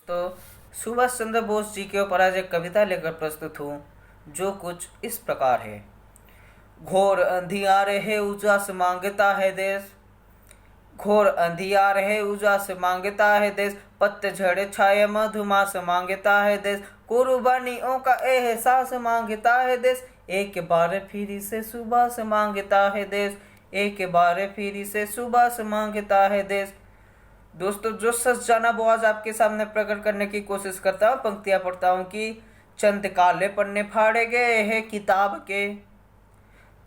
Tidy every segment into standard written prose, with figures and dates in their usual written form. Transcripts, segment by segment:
तो सुभाष चंद्र बोस जी के ऊपर आज एक कविता लेकर प्रस्तुत हूँ जो कुछ इस प्रकार है। घोर अंधियार है उजास मांगता है देश, घोर अंधियार है उजास मांगता है देश, पतझड़ छाए मधुमास मांगता है देश, कुर्बानियों का एहसास मांगता है देश, एक बार फिर से सुभाष मांगता है देश, एक बार फिर से सुभाष मांगता है देश। दोस्तों, जो सच जाना वो आज आपके सामने प्रकट करने की कोशिश करता हूँ। पंक्तियाँ पढ़ता हूँ कि चंद काले पन्ने फाड़े गए हैं किताब के,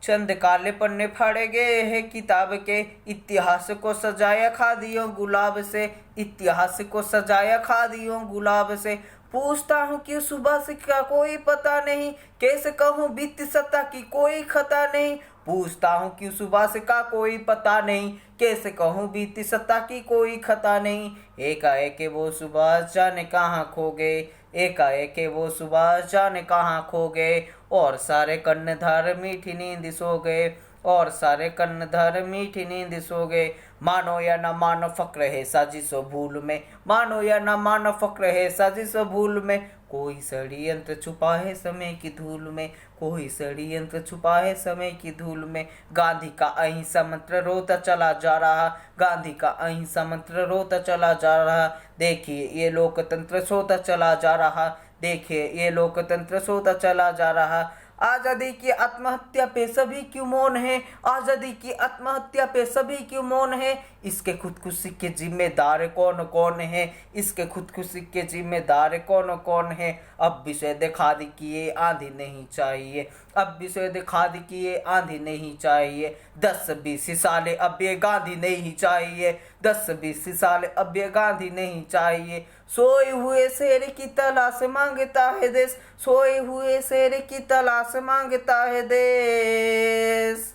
चंद काले पन्ने फाड़े गए हैं किताब के, इतिहास को सजाया खादियों गुलाब से, इतिहास को सजाया खादियों गुलाब से, पूछता हूँ कि सुभाष का कोई पता नहीं, कैसे कहूँ बीती सत्ता की कोई खता नहीं, पूछता हूँ कि सुभाष का कोई पता नहीं, कैसे कहूँ बीती सत्ता की कोई खता नहीं। एकाएक वो सुभाष जाने कहाँ खो गए, एकाएक वो सुभाष जाने कहाँ खो गए, और सारे कर्णधार मीठी नींद सो गए, और सारे कर्णधार मीठी नींद सो गए। मानो या न मानो फक्र है साजिशो भूल में, मानो या न मानो फक्र है साजिशो भूल में, कोई षड्यंत्र छुपा है समय की धूल में, कोई षड्यंत्र छुपा है समय की धूल में। गांधी का अहिंसा मंत्र रोता चला जा रहा, गांधी का अहिंसा मंत्र रोता चला जा रहा, देखिए ये लोकतंत्र सोता चला जा रहा, देखिए ये लोकतंत्र सोता चला जा रहा। आज़ादी की आत्महत्या पे सभी क्यों मौन है, आज़ादी की आत्महत्या पे सभी क्यों मौन है, इसके खुदकुशी के जिम्मेदार कौन कौन है, इसके खुदकुशी के जिम्मेदार कौन कौन है। अब विषय दिखा दी कि ये आंधी नहीं चाहिए, अब विषय दिखा दी कि ये आंधी नहीं चाहिए, 10-20 साल अब ये गांधी नहीं चाहिए, 10-20 साल अब ये गांधी नहीं चाहिए। सोए हुए शेर की तलाश मांगता है देश, सोए हुए शेर की तलाश मांगता है देश,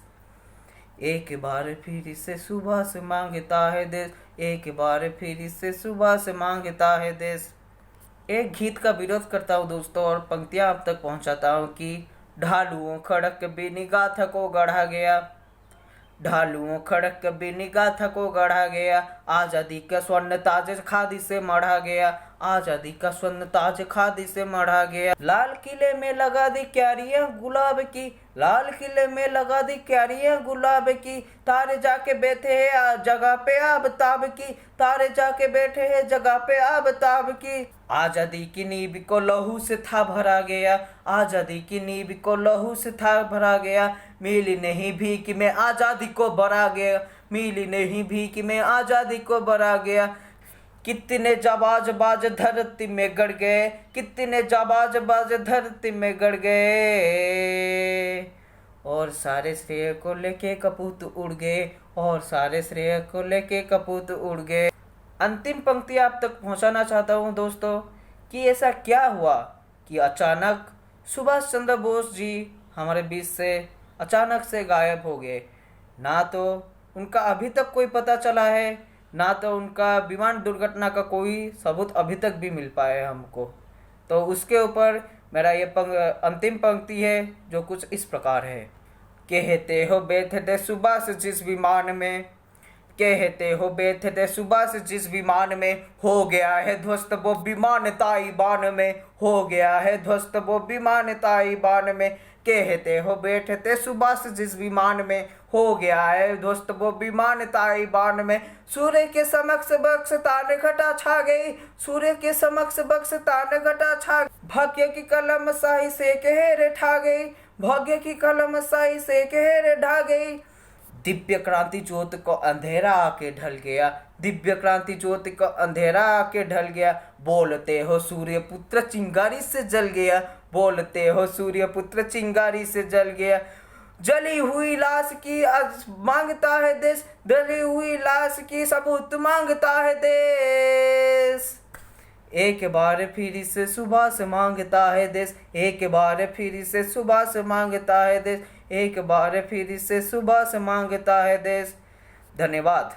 एक बार फिर से सुभाष मांगता है देश, एक बार फिर से सुभाष मांगता है देश। एक गीत का विरोध करता हूँ दोस्तों, और पंक्तियाँ आप तक पहुँचाता हूँ कि ढालुओं खड़क बिनी गाथा को गढ़ा गया, ढालुओं खड़क बिनी गाथा को गढ़ा गया, आज़ादी का स्वर्ण ताज खादी से मढ़ा गया, आज़ादी का स्वर्ण ताज खादी से मढ़ा गया। लाल किले में लगा दी क्यारियां गुलाब की, लाल किले में लगा दी क्यारियां गुलाब की, तारे जाके बैठे हैं जगह पे आबताब की, तारे जाके बैठे हैं जगह पे आबताब की। आज़ादी की नींव को लहू से था भरा गया, आज़ादी की नींव को लहू से था भरा गया, मिली नहीं भीख में आज़ादी को भरा गया, मिली नहीं भीख में आज़ादी को भरा गया। कितने जाबाज बाज धरती में गड़ गए, कितने जाबाज बाज धरती में गड़ गए, और सारे श्रेय को लेके कपूत उड़ गए, और सारे श्रेय को लेके कपूत उड़ गए। अंतिम पंक्ति आप तक पहुंचाना चाहता हूं दोस्तों कि ऐसा क्या हुआ कि अचानक सुभाष चंद्र बोस जी हमारे बीच से अचानक से गायब हो गए। ना तो उनका अभी तक कोई पता चला है, ना तो उनका विमान दुर्घटना का कोई सबूत अभी तक भी मिल पाया है हमको। तो उसके ऊपर मेरा ये अंतिम पंक्ति है जो कुछ इस प्रकार है। कहते हो बैठे थे सुभाष जिस विमान में, कहते हो बैठे थे सुभाष जिस विमान में, हो गया है ध्वस्त वो विमान ताइवान में, हो गया है ध्वस्त वो विमान ताइवान में, कहते हो बैठे थे सुभाष जिस विमान में, हो गया है ध्वस्त वो विमान ताइवान में। सूर्य के समक्ष बक्स ताने घटा छा गई, सूर्य के समक्ष बक्स ताने घटा छा गई, भाग्य की कलम शाही से कहरे ठा गई, भाग्य की कलम शाही से कहरे ढा गई। दिव्य क्रांति ज्योति को अंधेरा आके ढल गया, दिव्य क्रांति ज्योति को अंधेरा आके ढल गया, बोलते हो सूर्य पुत्र चिंगारी से जल गया, बोलते हो सूर्य पुत्र चिंगारी से जल गया। जली हुई लाश की आज मांगता है देश, जली हुई लाश की सबूत मांगता है देश, एक बार फिर से सुभाष मांगता है देश, एक बार फिर से सुभाष मांगता है देश, एक बार फिर से सुभाष मांगता है देश। धन्यवाद।